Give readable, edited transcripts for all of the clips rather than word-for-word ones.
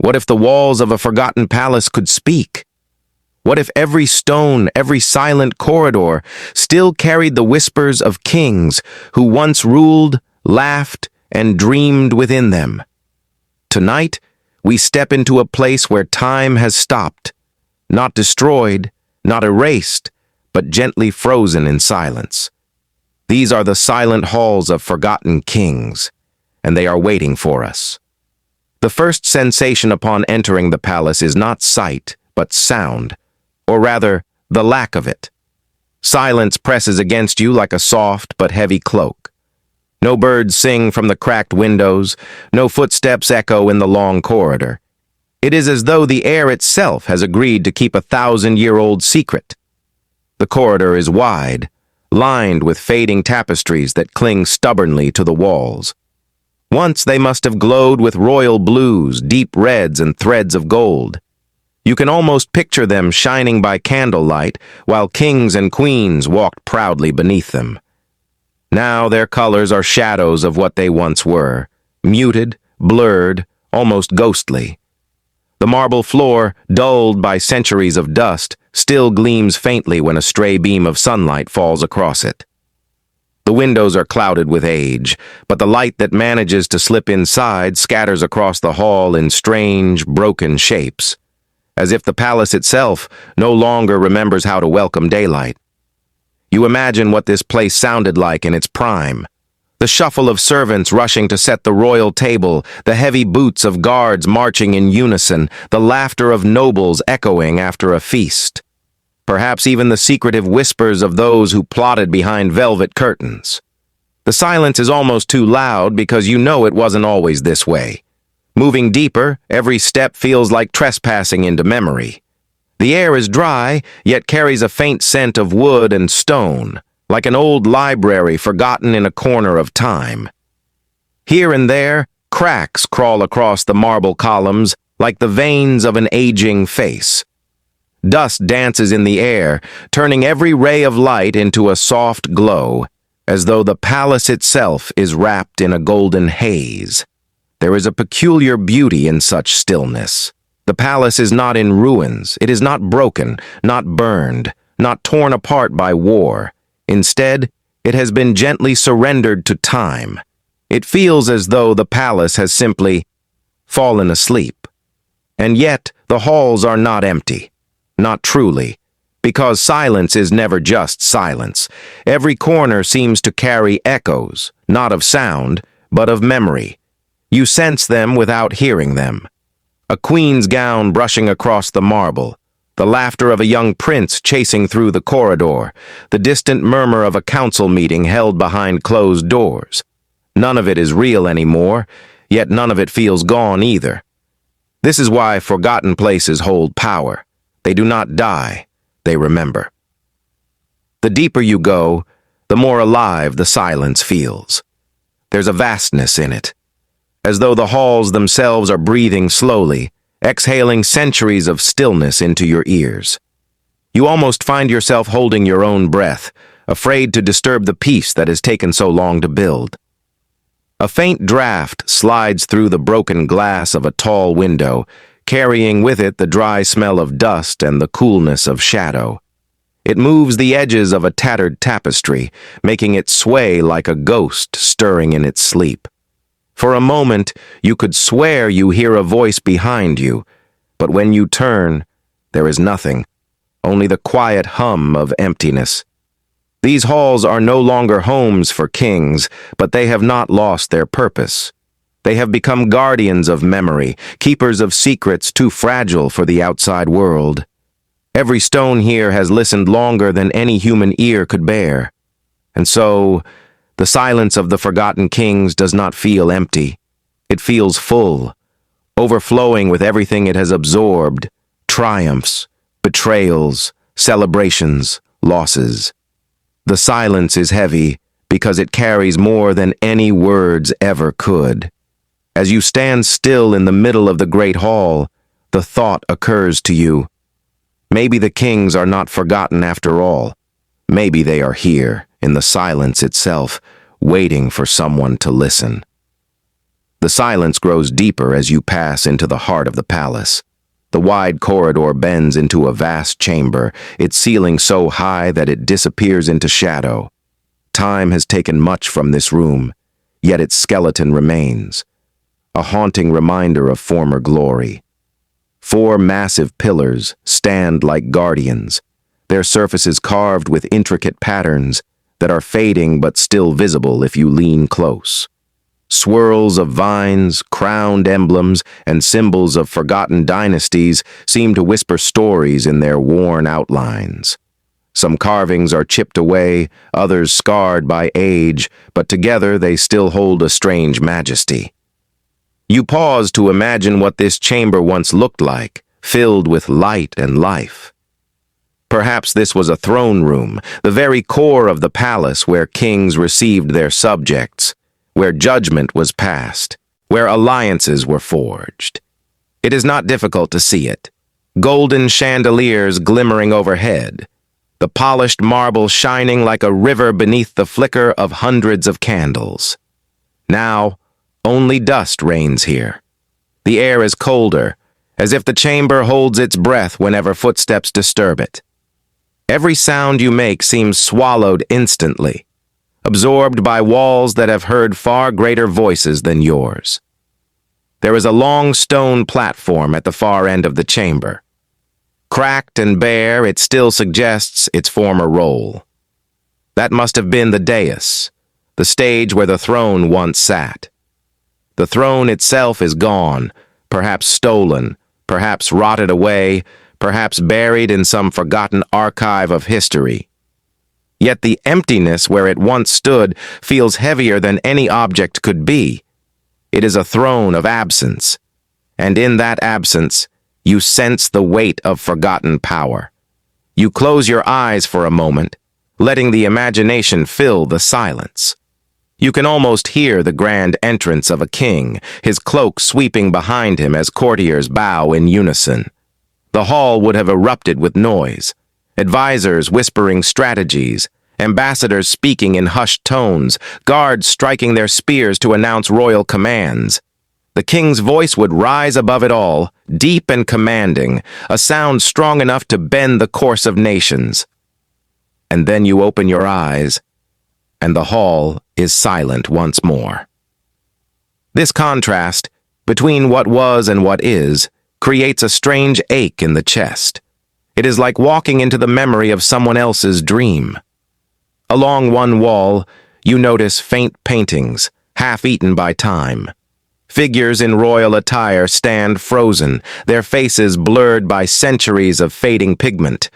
What if the walls of a forgotten palace could speak? What if every stone, every silent corridor still carried the whispers of kings who once ruled, laughed, and dreamed within them? Tonight, we step into a place where time has stopped, not destroyed, not erased, but gently frozen in silence. These are the silent halls of forgotten kings, and they are waiting for us. The first sensation upon entering the palace is not sight, but sound, or rather, the lack of it. Silence presses against you like a soft but heavy cloak. No birds sing from the cracked windows, no footsteps echo in the long corridor. It is as though the air itself has agreed to keep a 1,000-year-old secret. The corridor is wide, lined with fading tapestries that cling stubbornly to the walls. Once they must have glowed with royal blues, deep reds, and threads of gold. You can almost picture them shining by candlelight while kings and queens walked proudly beneath them. Now their colors are shadows of what they once were, muted, blurred, almost ghostly. The marble floor, dulled by centuries of dust, still gleams faintly when a stray beam of sunlight falls across it. The windows are clouded with age, but the light that manages to slip inside scatters across the hall in strange, broken shapes, as if the palace itself no longer remembers how to welcome daylight. You imagine what this place sounded like in its prime. The shuffle of servants rushing to set the royal table, the heavy boots of guards marching in unison, the laughter of nobles echoing after a feast. Perhaps even the secretive whispers of those who plotted behind velvet curtains. The silence is almost too loud because you know it wasn't always this way. Moving deeper, every step feels like trespassing into memory. The air is dry, yet carries a faint scent of wood and stone, like an old library forgotten in a corner of time. Here and there, cracks crawl across the marble columns like the veins of an aging face. Dust dances in the air, turning every ray of light into a soft glow, as though the palace itself is wrapped in a golden haze. There is a peculiar beauty in such stillness. The palace is not in ruins. It is not broken, not burned, not torn apart by war. Instead, it has been gently surrendered to time. It feels as though the palace has simply fallen asleep. And yet, the halls are not empty. Not truly. Because silence is never just silence. Every corner seems to carry echoes, not of sound, but of memory. You sense them without hearing them. A queen's gown brushing across the marble, the laughter of a young prince chasing through the corridor, the distant murmur of a council meeting held behind closed doors. None of it is real anymore, yet none of it feels gone either. This is why forgotten places hold power. They do not die, they remember. The deeper you go, the more alive the silence feels. There's a vastness in it, as though the halls themselves are breathing slowly, exhaling centuries of stillness into your ears. You almost find yourself holding your own breath, afraid to disturb the peace that has taken so long to build. A faint draft slides through the broken glass of a tall window, carrying with it the dry smell of dust and the coolness of shadow. It moves the edges of a tattered tapestry, making it sway like a ghost stirring in its sleep. For a moment, you could swear you hear a voice behind you, but when you turn, there is nothing, only the quiet hum of emptiness. These halls are no longer homes for kings, but they have not lost their purpose. They have become guardians of memory, keepers of secrets too fragile for the outside world. Every stone here has listened longer than any human ear could bear. And so, the silence of the forgotten kings does not feel empty. It feels full, overflowing with everything it has absorbed: triumphs, betrayals, celebrations, losses. The silence is heavy because it carries more than any words ever could. As you stand still in the middle of the great hall, the thought occurs to you: maybe the kings are not forgotten after all. Maybe they are here, in the silence itself, waiting for someone to listen. The silence grows deeper as you pass into the heart of the palace. The wide corridor bends into a vast chamber, its ceiling so high that it disappears into shadow. Time has taken much from this room, yet its skeleton remains, a haunting reminder of former glory. 4 massive pillars stand like guardians, their surfaces carved with intricate patterns that are fading but still visible if you lean close. Swirls of vines, crowned emblems, and symbols of forgotten dynasties seem to whisper stories in their worn outlines. Some carvings are chipped away, others scarred by age, but together they still hold a strange majesty. You pause to imagine what this chamber once looked like, filled with light and life. Perhaps this was a throne room, the very core of the palace where kings received their subjects, where judgment was passed, where alliances were forged. It is not difficult to see it. Golden chandeliers glimmering overhead, the polished marble shining like a river beneath the flicker of hundreds of candles. Now, only dust reigns here. The air is colder, as if the chamber holds its breath whenever footsteps disturb it. Every sound you make seems swallowed instantly, absorbed by walls that have heard far greater voices than yours. There is a long stone platform at the far end of the chamber. Cracked and bare, it still suggests its former role. That must have been the dais, the stage where the throne once sat. The throne itself is gone, perhaps stolen, perhaps rotted away, perhaps buried in some forgotten archive of history. Yet the emptiness where it once stood feels heavier than any object could be. It is a throne of absence, and in that absence, you sense the weight of forgotten power. You close your eyes for a moment, letting the imagination fill the silence. You can almost hear the grand entrance of a king, his cloak sweeping behind him as courtiers bow in unison. The hall would have erupted with noise, advisors whispering strategies, ambassadors speaking in hushed tones, guards striking their spears to announce royal commands. The king's voice would rise above it all, deep and commanding, a sound strong enough to bend the course of nations. And then you open your eyes, and the hall is silent once more. This contrast between what was and what is creates a strange ache in the chest. It is like walking into the memory of someone else's dream. Along one wall, you notice faint paintings, half-eaten by time. Figures in royal attire stand frozen, their faces blurred by centuries of fading pigment.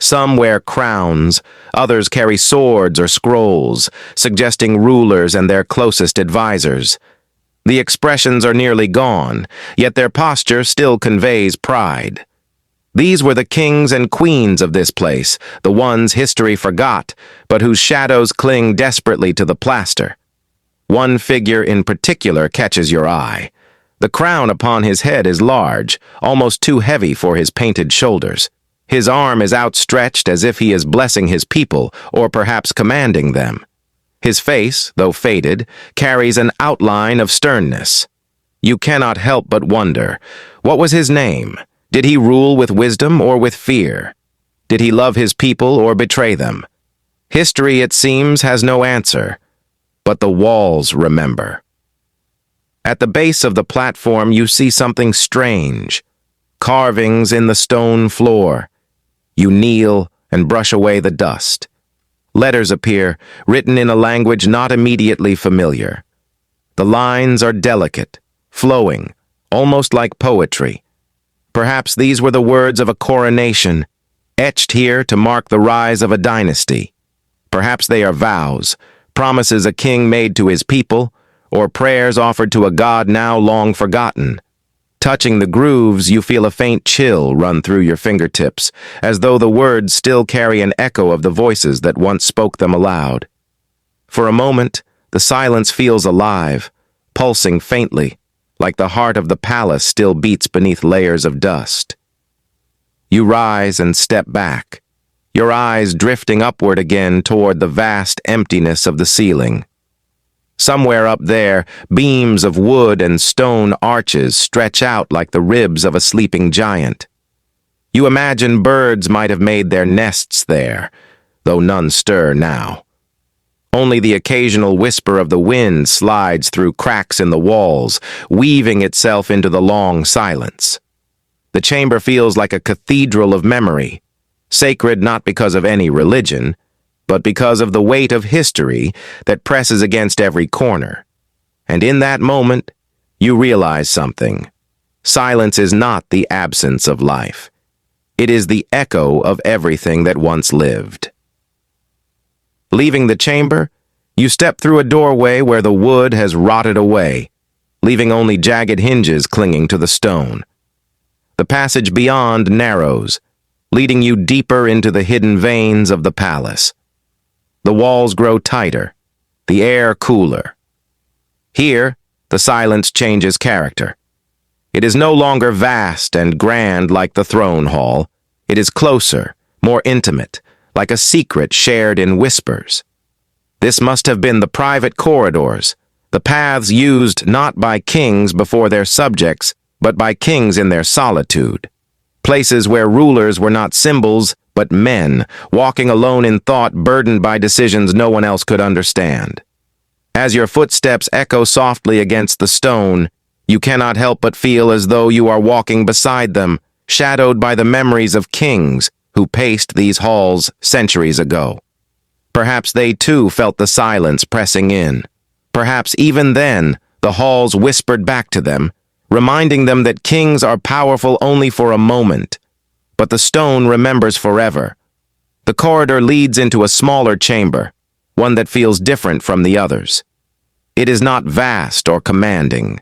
Some wear crowns, others carry swords or scrolls, suggesting rulers and their closest advisors. The expressions are nearly gone, yet their posture still conveys pride. These were the kings and queens of this place, the ones history forgot, but whose shadows cling desperately to the plaster. One figure in particular catches your eye. The crown upon his head is large, almost too heavy for his painted shoulders. His arm is outstretched as if he is blessing his people, or perhaps commanding them. His face, though faded, carries an outline of sternness. You cannot help but wonder, what was his name? Did he rule with wisdom or with fear? Did he love his people or betray them? History, it seems, has no answer, but the walls remember. At the base of the platform, you see something strange. Carvings in the stone floor. You kneel and brush away the dust. Letters appear, written in a language not immediately familiar. The lines are delicate, flowing, almost like poetry. Perhaps these were the words of a coronation, etched here to mark the rise of a dynasty. Perhaps they are vows, promises a king made to his people, or prayers offered to a god now long forgotten. Touching the grooves, you feel a faint chill run through your fingertips, as though the words still carry an echo of the voices that once spoke them aloud. For a moment, the silence feels alive, pulsing faintly, like the heart of the palace still beats beneath layers of dust. You rise and step back, your eyes drifting upward again toward the vast emptiness of the ceiling. Somewhere up there, beams of wood and stone arches stretch out like the ribs of a sleeping giant. You imagine birds might have made their nests there, though none stir now. Only the occasional whisper of the wind slides through cracks in the walls, weaving itself into the long silence. The chamber feels like a cathedral of memory, sacred not because of any religion, but because of the weight of history that presses against every corner. And in that moment, you realize something. Silence is not the absence of life. It is the echo of everything that once lived. Leaving the chamber, you step through a doorway where the wood has rotted away, leaving only jagged hinges clinging to the stone. The passage beyond narrows, leading you deeper into the hidden veins of the palace. The walls grow tighter, the air cooler. Here, the silence changes character. It is no longer vast and grand like the throne hall. It is closer, more intimate, like a secret shared in whispers. This must have been the private corridors, the paths used not by kings before their subjects, but by kings in their solitude. Places where rulers were not symbols, but men, walking alone in thought, burdened by decisions no one else could understand. As your footsteps echo softly against the stone, you cannot help but feel as though you are walking beside them, shadowed by the memories of kings who paced these halls centuries ago. Perhaps they too felt the silence pressing in. Perhaps even then, the halls whispered back to them, reminding them that kings are powerful only for a moment, but the stone remembers forever. The corridor leads into a smaller chamber, one that feels different from the others. It is not vast or commanding.